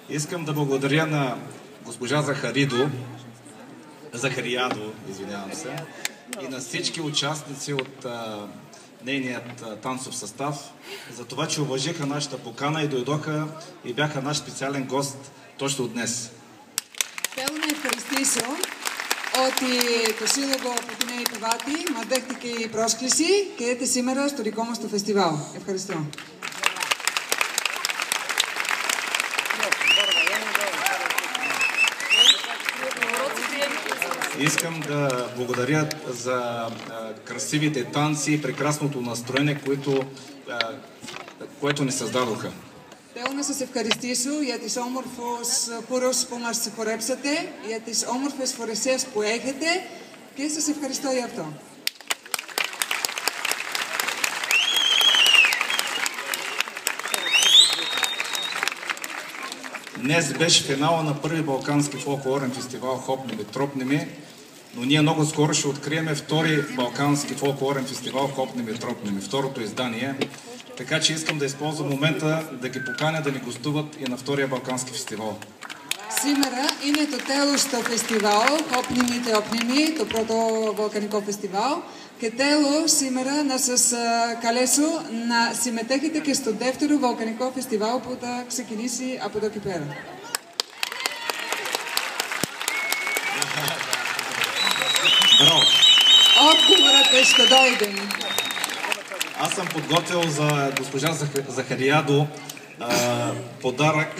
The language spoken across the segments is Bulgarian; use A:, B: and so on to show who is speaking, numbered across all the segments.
A: Искам да благодаря на госпожа Захариадо, извинявам се, и на всички участници от нейният танцов състав за това, че уважиха нашата покана и дойдоха и бяха наш специален гост точно днес.
B: Θέλω να ευχαριστήσω ότι το Σύλλογο από την Νέη Πιβάτη μας δέχτηκε η πρόσκληση και έρθει σήμερα στο δικό μας το φεστιβάλ. Ευχαριστώ.
A: Искам да благодаря за красивите танци и прекрасното настроение, което ни създадоха.
B: Θέλω να σας ευχαριστήσω για τις όμορφους χώρους που μας χορέψατε, για τις όμορφες φορεσίες που έχετε και σας ευχαριστώ για αυτό.
A: Днес беше финала на първи балкански фолклорен фестивал Хопни ми, тропни ми, но ние много скоро ще открием втори балкански фолклорен фестивал Хопни ми, тропни ми, второто издание. Така че искам да използвам момента да ги поканя да ни гостуват и на втория балкански фестивал.
B: Σήμερα είναι το τέλος του φεστιβάλ Hopni mi, Tropni mi, το πρώτο βαλκανικό φεστιβάλ. Και τέλος σήμερα να σας καλέσω να συμμετέχετε και στο δεύτερο βαλκανικό φεστιβάλ που θα ξεκινήσει από εδώ και πέρα. Отговорът е ще дойде.
A: Аз съм подготвил за госпожа Захариадо подарък.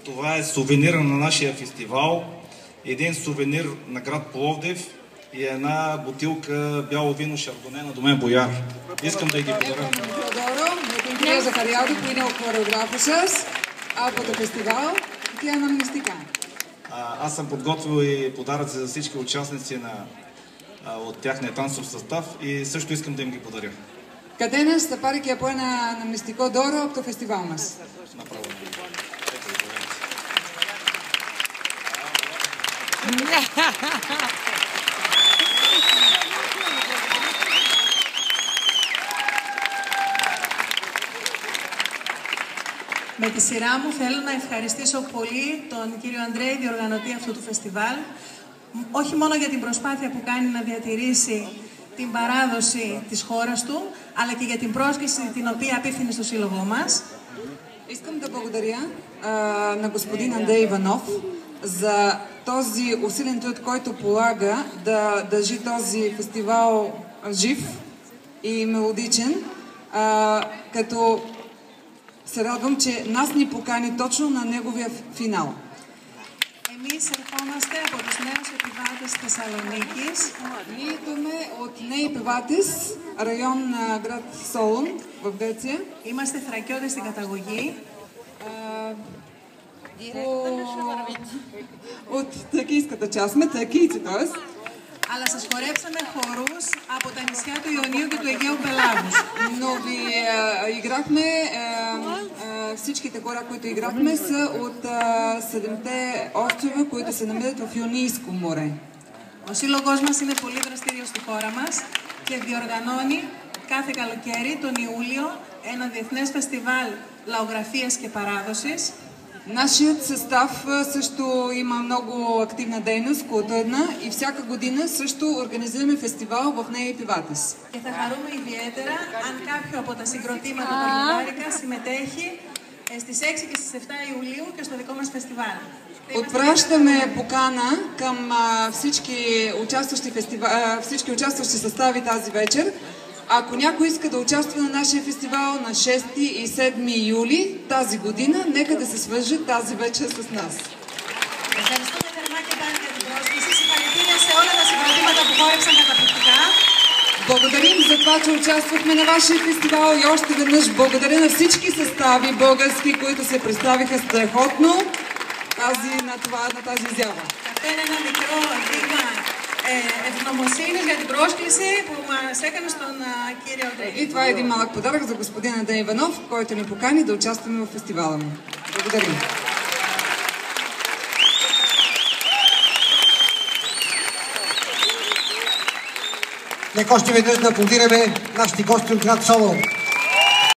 A: Това е сувенира на нашия фестивал. Един сувенир на град Пловдив и една бутилка бяло вино Шардоне на Домен Бояр. Искам да ги подаря.
B: Την κυρία Ζαχαριάδου που είναι ο χορογράφος σας από το φεστιβάλ και αναμνηστικά.
A: Аз съм подготвил и подаръци за всички участници от тяхния танцов състав и също искам да им ги подаря.
B: Καθένας θα πάρει και από ένα αναμνηστικό δώρο από το φεστιβάλ μας.
A: Направо.
C: Με τη σειρά μου θέλω να ευχαριστήσω πολύ τον κύριο Ανδρέη, διοργανωτή αυτού του φεστιβάλ, όχι μόνο για την προσπάθεια που κάνει να διατηρήσει την παράδοση της χώρας του, αλλά και για την πρόσκληση την οποία απίφθινε στο σύλλογό μας.
B: Искам да благодаря на господин Андрей Иванов за този усилен труд, който полага да държи този фестивал жив и мелодичен, като се радвам, че нас ни покани точно на неговия финал.
C: Εμείς ερχόμαστε από τους νέους επιβάτες Θεσσαλονίκης.
B: Ние идваме от Νέοι Επιβάτες, район град Солун в Гърция.
C: Είμαστε θρακιώτες στην καταγωγή.
B: От тракийската част сме, тракийци, т.е.
C: Αλλά σας χορέψαμε χορούς από τα νησιά του Ιωνίου και του Αιγαίου Πελάγους.
B: Но ви играхме, всичките хора, които играхме, са от 7-те острова, които се намират в Ионийско море.
C: Ο σύλλογος μας είναι πολύ δραστήριος στη χώρα μας και διοργανώνει κάθε καλοκαίρι, τον Ιούλιο, ένα διεθνές φεστιβάλ λαογραφίας και παράδοσης.
B: Нашият състав също има много активна дейност, културна, и всяка година също организираме фестивал в Νέοι Πιβάτες.
C: Και θα χαρούμε ιδιαίτερα αν κάποιο από τα συγκροτήματα παλαιστινιακά συμμετέχει στις 6 και στις 7 Ιουλίου και στο δικό μας φεστιβάλ.
B: Отпращаме покана към всички участващи състави тази вечер. Ако някой иска да участва на нашия фестивал на 6 и 7 юли тази година, нека да се свърже тази вечер с нас.
C: Ευχαριστούμε θερμά και πάλι για την πρόσκληση. Συγχαρητήρια σε όλα τα συγκροτήματα που χόρεψαν καταπληκτικά.
B: Благодарим за това, че участвахме на вашия фестивал и още веднъж благодаря на всички състави български, които се представиха страхотно на тази изява.
C: Αυτό είναι ένα μικρό δείγμα ευγνωμοσύνης για την πρόσκληση που μας έκανε στον κύριο Ανδρέη.
B: И това е един малък подарък за господин Андрей Иванов, който ни покани да участваме в фестивала му. Благодарим.
D: Нека още веднъж да аплодираме нашите гости от град Солун.